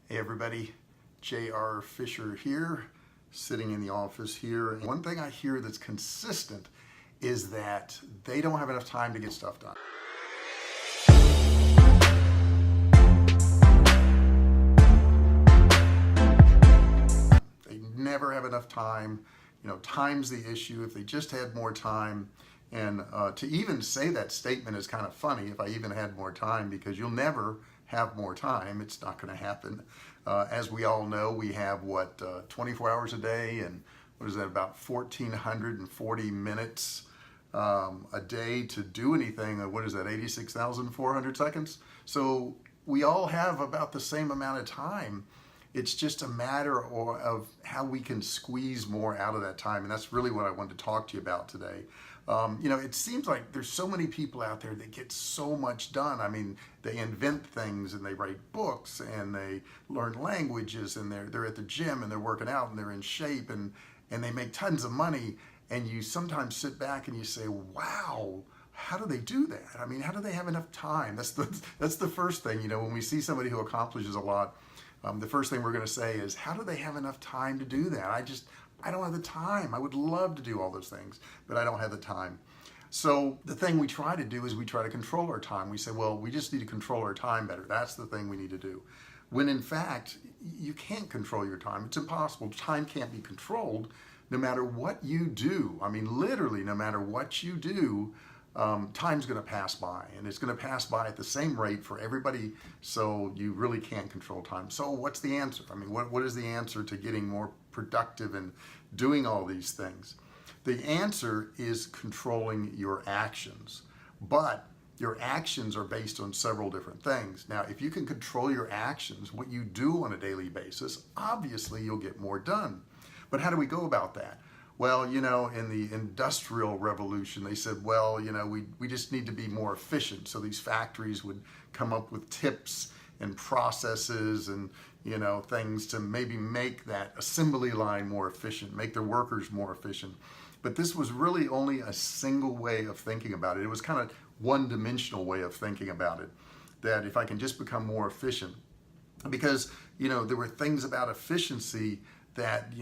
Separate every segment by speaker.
Speaker 1: Hey everybody, J.R Fisher here, sitting in the office here. And one thing I hear that's consistent is that they don't have enough time to get stuff done. They never have enough time. Time's the issue. If they just had more time, and to even say that statement is kind of funny, if I even had more time, because you'll never have more time. It's not going to happen. As we all know, we have 24 hours a day, and what is that, about 1,440 minutes a day to do anything. What is that, 86,400 seconds? So we all have about the same amount of time. It's just a matter of how we can squeeze more out of that time, and that's really what I wanted to talk to you about today. It seems like there's so many people out there that get so much done. I mean, they invent things and they write books and they learn languages and they're at the gym and they're working out and they're in shape and they make tons of money. And you sometimes sit back and you say, wow, how do they do that? I mean, how do they have enough time? That's the first thing, when we see somebody who accomplishes a lot, the first thing we're going to say is, how do they have enough time to do that? I don't have the time. I would love to do all those things, but I don't have the time. So the thing we try to do is we try to control our time. We say, well, we just need to control our time better. That's the thing we need to do. When in fact, you can't control your time. It's impossible. Time can't be controlled no matter what you do. I mean, literally, no matter what you do, time's going to pass by, and it's going to pass by at the same rate for everybody, so you really can't control time. So what's the answer? I mean, what is the answer to getting more productive and doing all these things? The answer is controlling your actions, but your actions are based on several different things. Now, if you can control your actions, what you do on a daily basis, obviously you'll get more done. But how do we go about that? Well, in the Industrial Revolution, they said, well, we just need to be more efficient. So these factories would come up with tips and processes and, things to maybe make that assembly line more efficient, make their workers more efficient. But this was really only a single way of thinking about it. It was kind of one-dimensional way of thinking about it, that if I can just become more efficient, because, there were things about efficiency that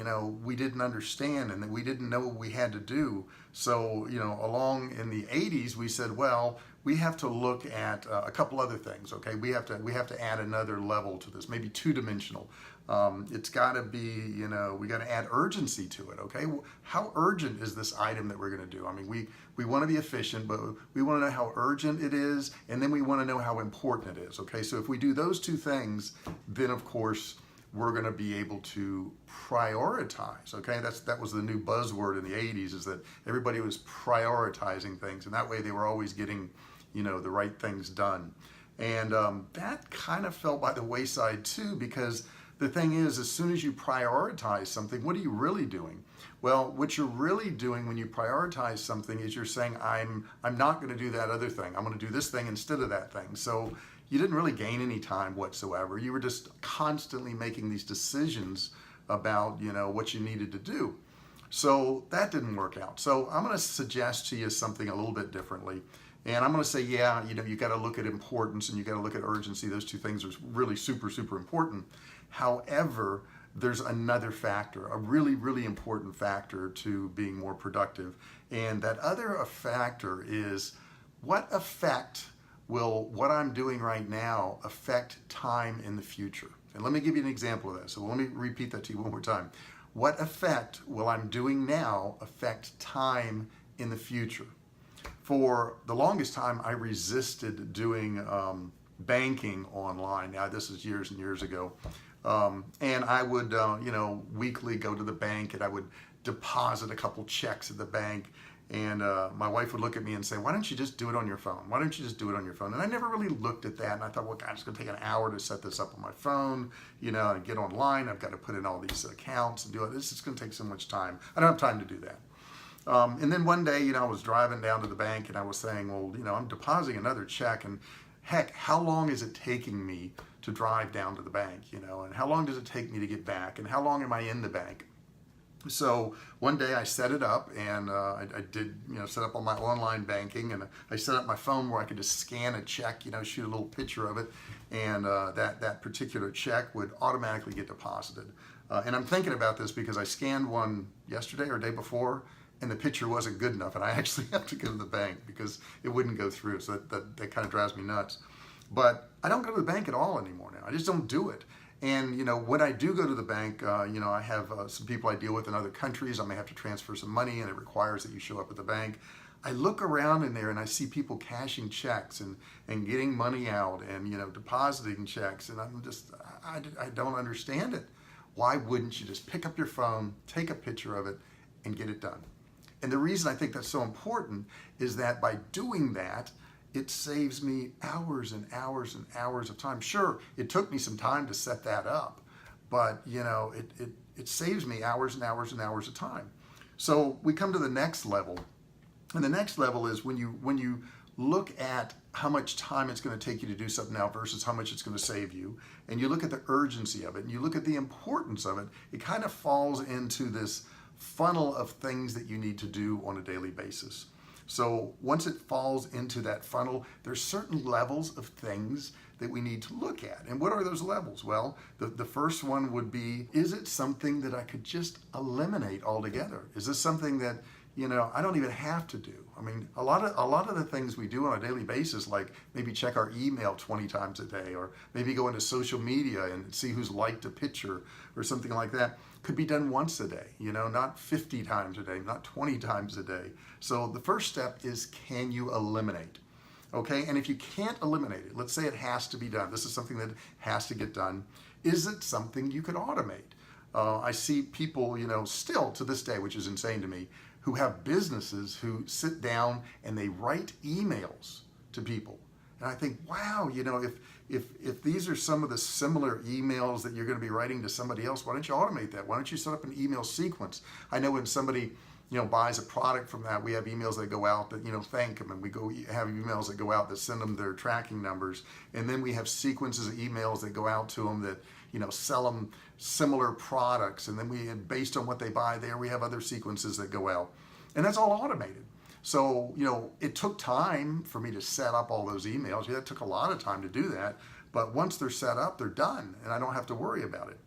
Speaker 1: we didn't understand and that we didn't know what we had to do. So along in the 80s we said, well, we have to look at a couple other things. Okay, we have to add another level to this, maybe two-dimensional. It's got to be, we got to add urgency to it. Okay, how urgent is this item that we're going to do? I mean, we want to be efficient, but we want to know how urgent it is, and then we want to know how important it is. Okay, so if we do those two things, then of course we're going to be able to prioritize. Okay, that was the new buzzword in the 80s, is that everybody was prioritizing things, and that way they were always getting, the right things done. And that kind of fell by the wayside too, because the thing is, as soon as you prioritize something, what are you really doing? Well, what you're really doing when you prioritize something is you're saying, I'm not going to do that other thing. I'm going to do this thing instead of that thing. So you didn't really gain any time whatsoever. You were just constantly making these decisions about, what you needed to do. So that didn't work out. So I'm going to suggest to you something a little bit differently. And I'm going to say, yeah, you got to look at importance and you got to look at urgency. Those two things are really super, super important. However, there's another factor, a really, really important factor to being more productive. And that other factor is, what effect will what I'm doing right now affect time in the future? And let me give you an example of that. So let me repeat that to you one more time. What effect will I'm doing now affect time in the future? For the longest time, I resisted doing banking online. Now, this is years and years ago. And I would, weekly go to the bank and I would deposit a couple checks at the bank. And my wife would look at me and say, why don't you just do it on your phone? Why don't you just do it on your phone? And I never really looked at that. And I thought, well, God, it's going to take an hour to set this up on my phone, and get online. I've got to put in all these accounts and do it. This is going to take so much time. I don't have time to do that. And then one day, I was driving down to the bank and I was saying, well, I'm depositing another check, and heck, how long is it taking me to drive down to the bank, and how long does it take me to get back, and how long am I in the bank? So one day I set it up, and I did, set up on my online banking, and I set up my phone where I could just scan a check, shoot a little picture of it, and that particular check would automatically get deposited. And I'm thinking about this because I scanned one yesterday or day before, and the picture wasn't good enough, and I actually have to go to the bank because it wouldn't go through. So that kind of drives me nuts. But I don't go to the bank at all anymore now. I just don't do it. And when I do go to the bank, I have some people I deal with in other countries. I may have to transfer some money, and it requires that you show up at the bank. I look around in there and I see people cashing checks and getting money out and depositing checks, and I don't understand it. Why wouldn't you just pick up your phone, take a picture of it, and get it done? And the reason I think that's so important is that by doing that, it saves me hours and hours and hours of time. Sure, it took me some time to set that up, but it saves me hours and hours and hours of time. So we come to the next level, and the next level is when you look at how much time it's going to take you to do something now versus how much it's going to save you, and you look at the urgency of it, and you look at the importance of it, it kind of falls into this funnel of things that you need to do on a daily basis. So once it falls into that funnel, there's certain levels of things that we need to look at. And what are those levels? Well, the first one would be, is it something that I could just eliminate altogether? Is this something that, I don't even have to do? I mean, a lot of the things we do on a daily basis, like maybe check our email 20 times a day, or maybe go into social media and see who's liked a picture or something like that, could be done once a day, not 50 times a day, not 20 times a day. So the first step is, can you eliminate? Okay, and if you can't eliminate it, let's say it has to be done. This is something that has to get done. Is it something you could automate? I see people, still to this day, which is insane to me, who have businesses who sit down and they write emails to people. And I think, wow, if these are some of the similar emails that you're going to be writing to somebody else, why don't you automate that? Why don't you set up an email sequence? I know when somebody buys a product from that, we have emails that go out that thank them, and we have emails that go out that send them their tracking numbers, and then we have sequences of emails that go out to them that sell them similar products, and then based on what they buy there, we have other sequences that go out, and that's all automated. So, it took time for me to set up all those emails. Yeah, it took a lot of time to do that. But once they're set up, they're done, and I don't have to worry about it.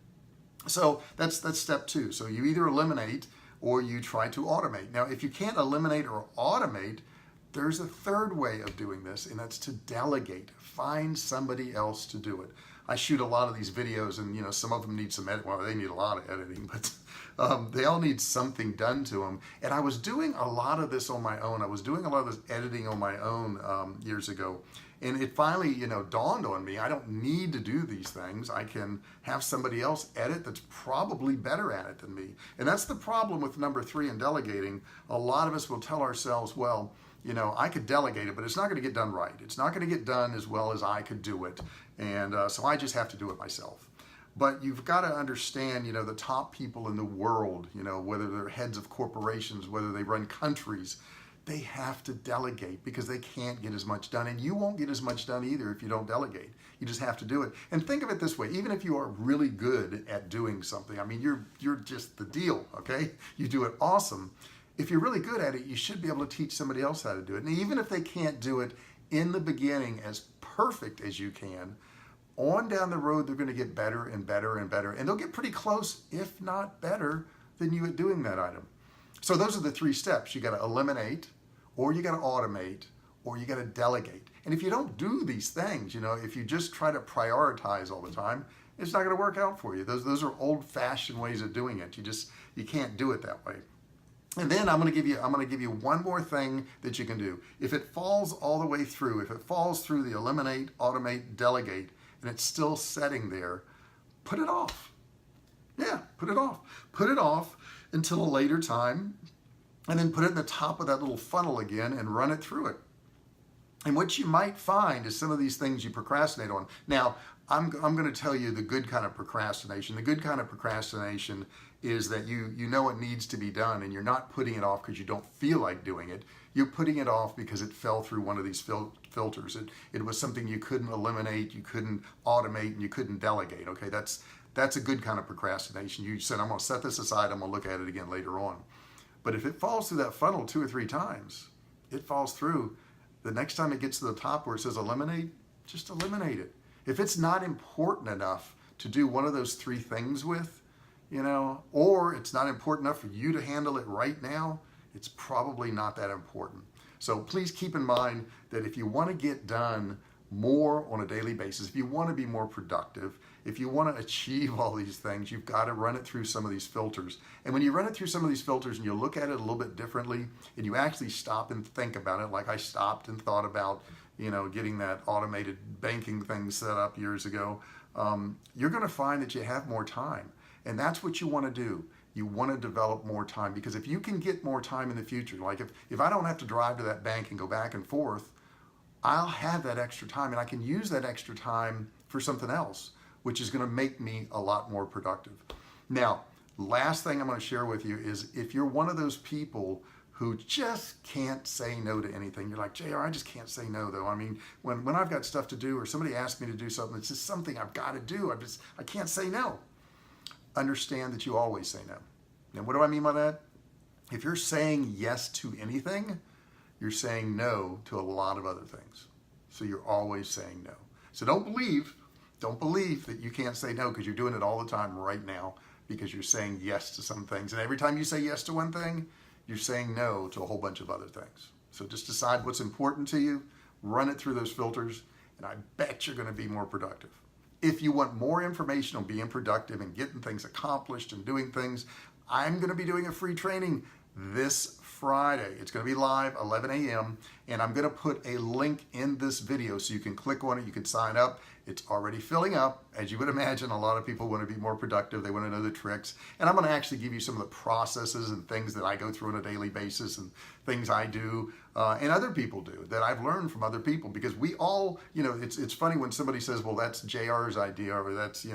Speaker 1: So that's step two. So you either eliminate or you try to automate. Now, if you can't eliminate or automate, there's a third way of doing this, and that's to delegate. Find somebody else to do it. I shoot a lot of these videos, and some of them need some edit. Well, they need a lot of editing, but they all need something done to them. And I was doing a lot of this on my own. I was doing a lot of this editing on my own years ago. And it finally, dawned on me, I don't need to do these things. I can have somebody else edit that's probably better at it than me. And that's the problem with number 3 in delegating. A lot of us will tell ourselves, well, I could delegate it, but it's not going to get done right. It's not going to get done as well as I could do it. And so I just have to do it myself. But you've got to understand, the top people in the world, whether they're heads of corporations, whether they run countries, they have to delegate because they can't get as much done. And you won't get as much done either if you don't delegate. You just have to do it. And think of it this way, even if you are really good at doing something, I mean, you're just the deal, okay? You do it awesome. If you're really good at it, you should be able to teach somebody else how to do it. And even if they can't do it in the beginning as perfect as you can, on down the road, they're going to get better and better and better. And they'll get pretty close, if not better, than you at doing that item. So those are the 3 steps. You got to eliminate, or you got to automate, or you got to delegate. And if you don't do these things, if you just try to prioritize all the time, it's not going to work out for you. Those are old-fashioned ways of doing it. You can't do it that way. And then I'm going to give you one more thing that you can do. If it falls all the way through, if it falls through the eliminate, automate, delegate, and it's still setting there, put it off. Yeah, put it off. Put it off until a later time, and then put it in the top of that little funnel again and run it through it. And what you might find is some of these things you procrastinate on. Now, I'm going to tell you the good kind of procrastination. The good kind of procrastination is that you know it needs to be done and you're not putting it off because you don't feel like doing it. You're putting it off because it fell through one of these filters. It was something you couldn't eliminate, you couldn't automate, and you couldn't delegate. Okay, that's a good kind of procrastination. You said, I'm going to set this aside, I'm going to look at it again later on. But if it falls through that funnel 2 or 3 times, it falls through. The next time it gets to the top where it says eliminate, just eliminate it. If it's not important enough to do one of those 3 things with, or it's not important enough for you to handle it right now, it's probably not that important. So please keep in mind that if you want to get done more on a daily basis, if you want to be more productive, if you want to achieve all these things, you've got to run it through some of these filters. And when you run it through some of these filters and you look at it a little bit differently and you actually stop and think about it, like I stopped and thought about, getting that automated banking thing set up years ago, you're going to find that you have more time. And that's what you want to do. You want to develop more time, because if you can get more time in the future, like if I don't have to drive to that bank and go back and forth, I'll have that extra time and I can use that extra time for something else, which is going to make me a lot more productive. Now, last thing I'm going to share with you is if you're one of those people who just can't say no to anything, you're like, JR, I just can't say no though. I mean, when I've got stuff to do or somebody asks me to do something, it's just something I've got to do. I can't say no. Understand that you always say no. Now, what do I mean by that? If you're saying yes to anything, you're saying no to a lot of other things. So you're always saying no. So don't believe that you can't say no, because you're doing it all the time right now because you're saying yes to some things. And every time you say yes to one thing, you're saying no to a whole bunch of other things. So just decide what's important to you, run it through those filters, and I bet you're going to be more productive. If you want more information on being productive and getting things accomplished and doing things, I'm going to be doing a free training this Friday. It's going to be live 11 a.m. and I'm going to put a link in this video so you can click on it. You can sign up. It's already filling up. As you would imagine, a lot of people want to be more productive. They want to know the tricks. And I'm going to actually give you some of the processes and things that I go through on a daily basis and things I do and other people do that I've learned from other people, because we all, it's funny when somebody says, well, that's JR's idea, or that's,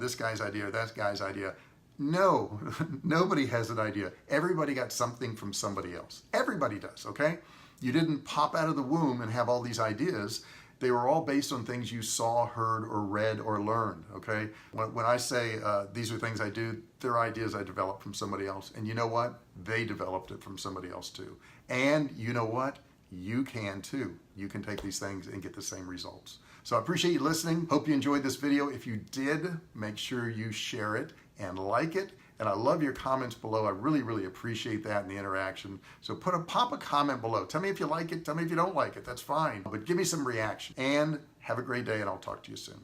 Speaker 1: this guy's idea, or that guy's idea. No, nobody has an idea. Everybody got something from somebody else. Everybody does, okay? You didn't pop out of the womb and have all these ideas. They were all based on things you saw, heard, or read, or learned, okay? When I say these are things I do, they're ideas I developed from somebody else. And you know what? They developed it from somebody else too. And you know what? You can too. You can take these things and get the same results. So I appreciate you listening. Hope you enjoyed this video. If you did, make sure you share it and like it. And I love your comments below. I really, really appreciate that and the interaction. So pop a comment below. Tell me if you like it. Tell me if you don't like it. That's fine. But give me some reaction. And have a great day, and I'll talk to you soon.